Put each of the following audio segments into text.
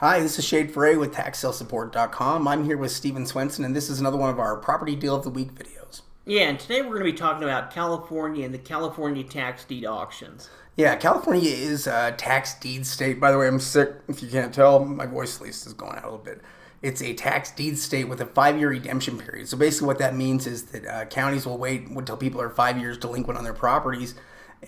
Hi, this is Shade Foray with TaxSaleSupport.com. I'm here with Steven Swenson, and this is another one of our Property Deal of the Week videos. Yeah, and today we're going to be talking about California and the California tax deed auctions. Yeah, California is a tax deed state. By the way, I'm sick. If you can't tell, my voice at least is going out a little bit. It's a tax deed state with a 5-year redemption period. So basically what that means is that counties will wait until people are 5 years delinquent on their properties,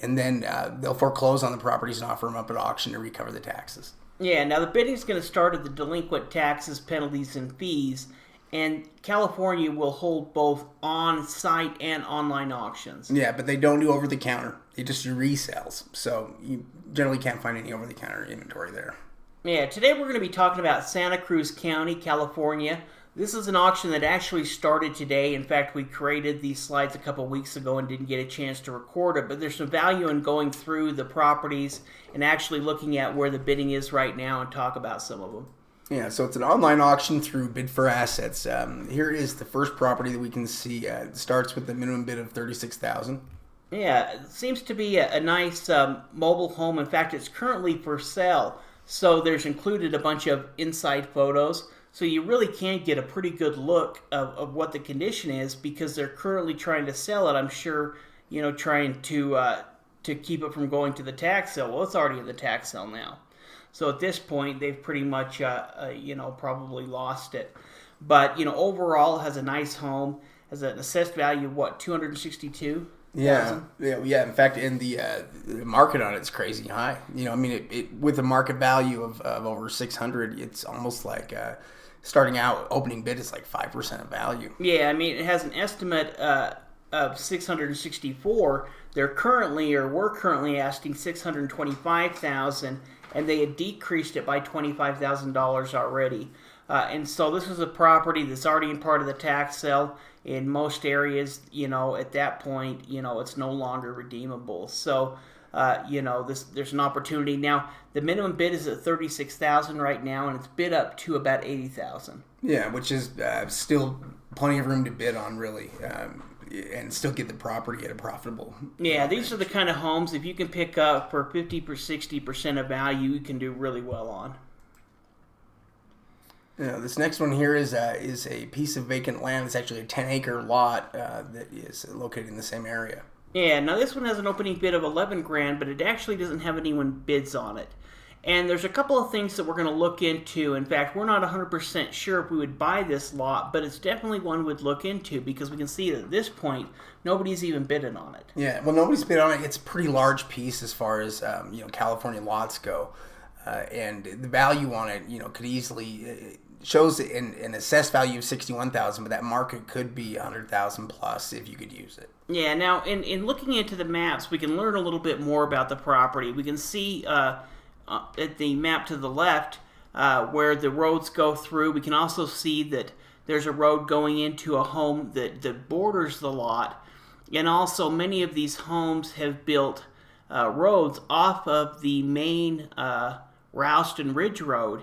and then they'll foreclose on the properties and offer them up at auction to recover the taxes. Yeah, now the bidding is going to start at the delinquent taxes, penalties, and fees, and California will hold both on-site and online auctions. Yeah, but they don't do over-the-counter. They just do resales. So you generally can't find any over-the-counter inventory there. Yeah, today we're going to be talking about Santa Cruz County, California. This is an auction that actually started today. In fact, we created these slides a couple weeks ago and didn't get a chance to record it, but there's some value in going through the properties and actually looking at where the bidding is right now and talk about some of them. Yeah, so it's an online auction through Bid for Assets. Here is the first property that we can see. It starts with the minimum bid of $36,000. Yeah, it seems to be a nice mobile home. In fact, it's currently for sale, so there's included a bunch of inside photos. So you really can get a pretty good look of what the condition is because they're currently trying to sell it. I'm sure, trying to keep it from going to the tax sale. Well, it's already in the tax sale now. So at this point, they've pretty much, probably lost it. But, overall, has a nice home, has an assessed value of, $262,000? Yeah. In fact, in the market on it's crazy high. It with a market value of over 600, it's almost like starting out opening bid is like 5% of value. Yeah, it has an estimate of 664. We're currently asking $625,000, and they had decreased it by $25,000 already. And so this is a property that's already in part of the tax sale. In most areas, at that point, it's no longer redeemable. So, there's an opportunity. Now, the minimum bid is at $36,000 right now, and it's bid up to about $80,000. Yeah, which is still plenty of room to bid on, really, and still get the property at a profitable. Yeah, these are the kind of homes, if you can pick up for 50% or 60% of value, you can do really well on. This next one here is a piece of vacant land. It's actually a 10-acre lot that is located in the same area. Yeah, now this one has an opening bid of $11,000, but it actually doesn't have anyone bids on it. And there's a couple of things that we're going to look into. In fact, we're not 100% sure if we would buy this lot, but it's definitely one we'd look into because we can see that at this point, nobody's even bidding on it. Yeah, well, nobody's bid on it. It's a pretty large piece as far as California lots go, and the value on it, could easily shows an assessed value of $61,000, but that market could be $100,000 plus if you could use it. Yeah. Now, in looking into the maps, we can learn a little bit more about the property. We can see at the map to the left where the roads go through. We can also see that there's a road going into a home that borders the lot, and also many of these homes have built roads off of the main Ralston Ridge Road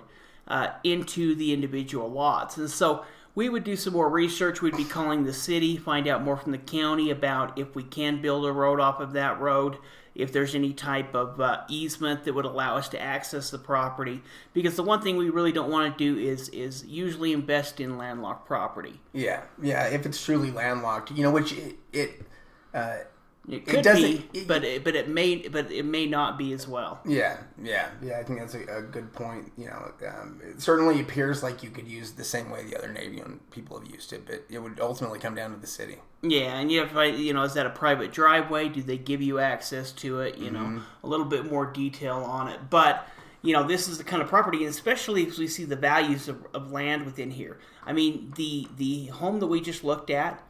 into the individual lots. And so we would do some more research. We'd be calling the city, find out more from the county about if we can build a road off of that road, if there's any type of easement that would allow us to access the property. Because the one thing we really don't want to do is usually invest in landlocked property. Yeah, if it's truly landlocked, which it could be, but it may not be as well. Yeah. I think that's a good point. It certainly appears like you could use the same way the other Navy people have used it, but it would ultimately come down to the city. Yeah, and is that a private driveway? Do they give you access to it? A little bit more detail on it, but. This is the kind of property, and especially as we see the values of land within here. The home that we just looked at,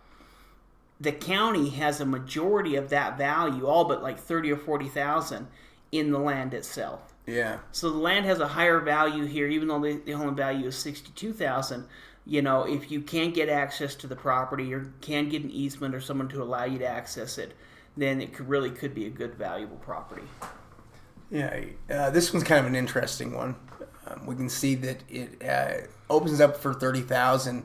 the county has a majority of that value, all but like $30,000 or $40,000 in the land itself. Yeah. So the land has a higher value here, even though the home value is $62,000. If you can't get access to the property or can get an easement or someone to allow you to access it, then it could be a good, valuable property. Yeah. This one's kind of an interesting one. We can see that it opens up for $30,000.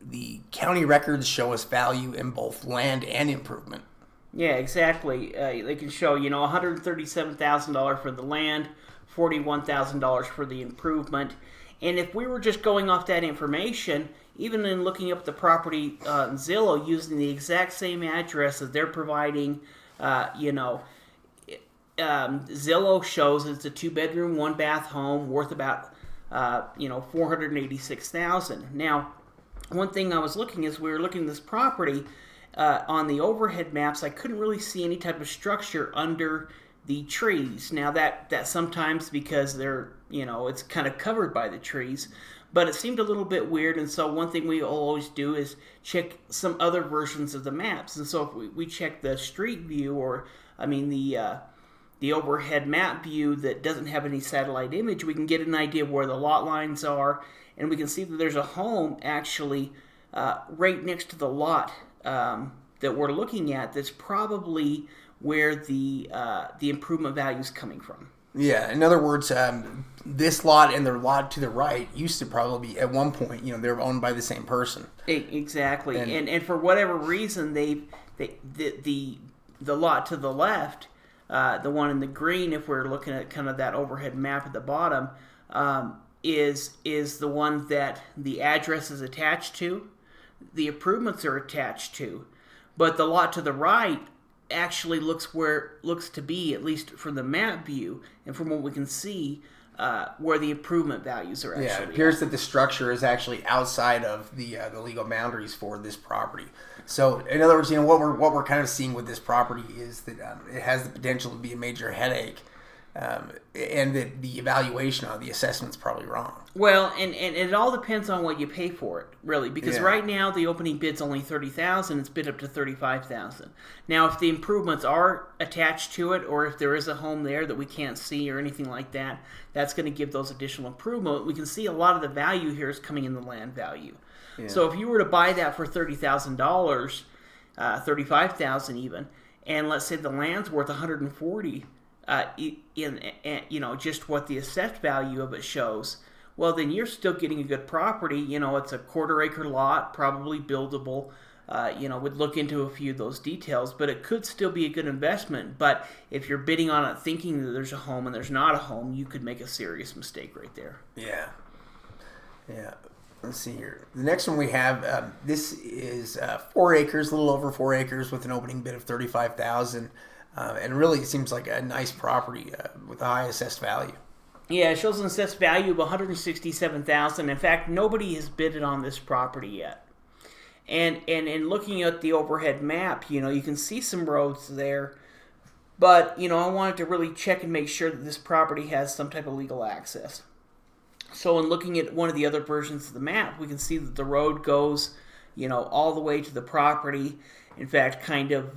The county records show us value in both land and improvement. Yeah, exactly. They can show, $137,000 for the land, $41,000 for the improvement. And if we were just going off that information, even in looking up the property on Zillow using the exact same address that they're providing, Zillow shows it's a 2-bedroom, 1-bath home worth about $486,000. Now, one thing I was looking is we were looking at this property on the overhead maps. I couldn't really see any type of structure under the trees. Now that sometimes because they're it's kind of covered by the trees, but it seemed a little bit weird. And so one thing we always do is check some other versions of the maps. And so if we check the street view, or the overhead map view that doesn't have any satellite image, we can get an idea of where the lot lines are, and we can see that there's a home actually right next to the lot that we're looking at. That's probably where the improvement value is coming from. Yeah, in other words, this lot and the lot to the right used to probably be, at one point, they were owned by the same person. Exactly, and for whatever reason, the lot to the left, the one in the green, if we're looking at kind of that overhead map at the bottom, is the one that the address is attached to, the improvements are attached to, but the lot to the right actually looks where it looks to be, at least from the map view and from what we can see, where the improvement values are actually. Yeah, it appears that the structure is actually outside of the legal boundaries for this property. So, in other words, what we're kind of seeing with this property is that it has the potential to be a major headache, and that the evaluation on the assessment's probably wrong. Well, and it all depends on what you pay for it, really, because right now the opening bid's only $30,000. It's bid up to $35,000. Now, if the improvements are attached to it, or if there is a home there that we can't see or anything like that, that's going to give those additional improvements. We can see a lot of the value here is coming in the land value. Yeah. So if you were to buy that for $30,000, $35,000 even, and let's say the land's worth $140,000. Just what the assessed value of it shows, well, then you're still getting a good property. It's a 1/4-acre lot, probably buildable. Would look into a few of those details, but it could still be a good investment. But if you're bidding on it thinking that there's a home and there's not a home, you could make a serious mistake right there. Yeah. Let's see here. The next one we have, this is 4 acres, a little over 4 acres, with an opening bid of $35,000. And really, it seems like a nice property with a high assessed value. Yeah, it shows an assessed value of $167,000. In fact, nobody has bidded on this property yet. And in looking at the overhead map, you can see some roads there. But, I wanted to really check and make sure that this property has some type of legal access. So in looking at one of the other versions of the map, we can see that the road goes, all the way to the property. In fact, kind of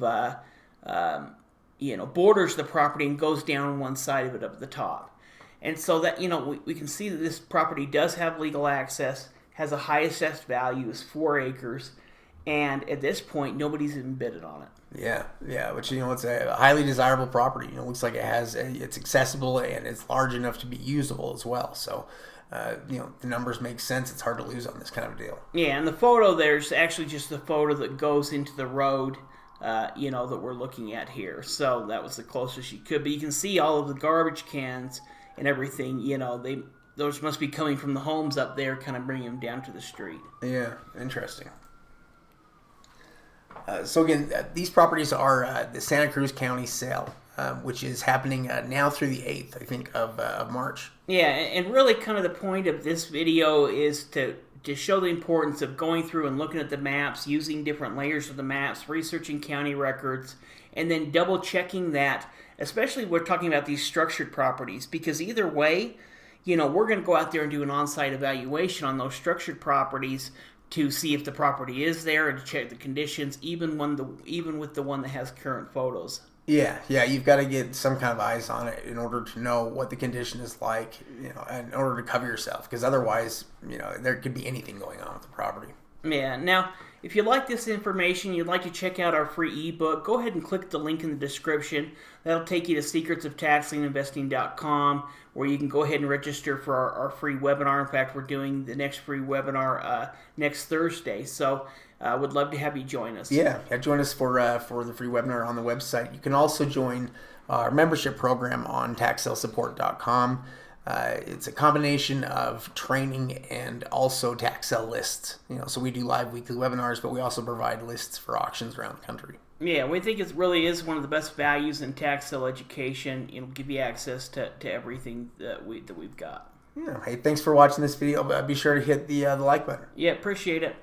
borders the property and goes down one side of it up at the top. And so that, we can see that this property does have legal access, has a high assessed value, is 4 acres, and at this point, nobody's even bidded on it. Yeah, which, it's a highly desirable property. It looks like it's accessible and it's large enough to be usable as well. So, the numbers make sense. It's hard to lose on this kind of deal. Yeah, and the photo there's actually just the photo that goes into the road, that we're looking at here. So that was the closest you could. But you can see all of the garbage cans and everything, those must be coming from the homes up there, kind of bringing them down to the street. Yeah, interesting. So again, these properties are the Santa Cruz County sale, which is happening now through the 8th, I think, of March. Yeah, and really kind of the point of this video is to show the importance of going through and looking at the maps, using different layers of the maps, researching county records, and then double checking that, especially we're talking about these structured properties, because either way, we're going to go out there and do an on-site evaluation on those structured properties to see if the property is there and to check the conditions, even with the one that has current photos. Yeah, you've got to get some kind of eyes on it in order to know what the condition is like, in order to cover yourself, because otherwise, there could be anything going on with the property. Yeah, now, if you like this information, you'd like to check out our free ebook, go ahead and click the link in the description. That'll take you to secretsoftaxlientinvesting.com, where you can go ahead and register for our free webinar. In fact, we're doing the next free webinar next Thursday, so would love to have you join us. Yeah, join us for the free webinar on the website. You can also join our membership program on taxsalesupport.com. It's a combination of training and also tax sale lists. So we do live weekly webinars, but we also provide lists for auctions around the country. Yeah, we think it really is one of the best values in tax sale education. It'll give you access to everything that we've got. Yeah. Hey, thanks for watching this video. Be sure to hit the like button. Yeah, appreciate it.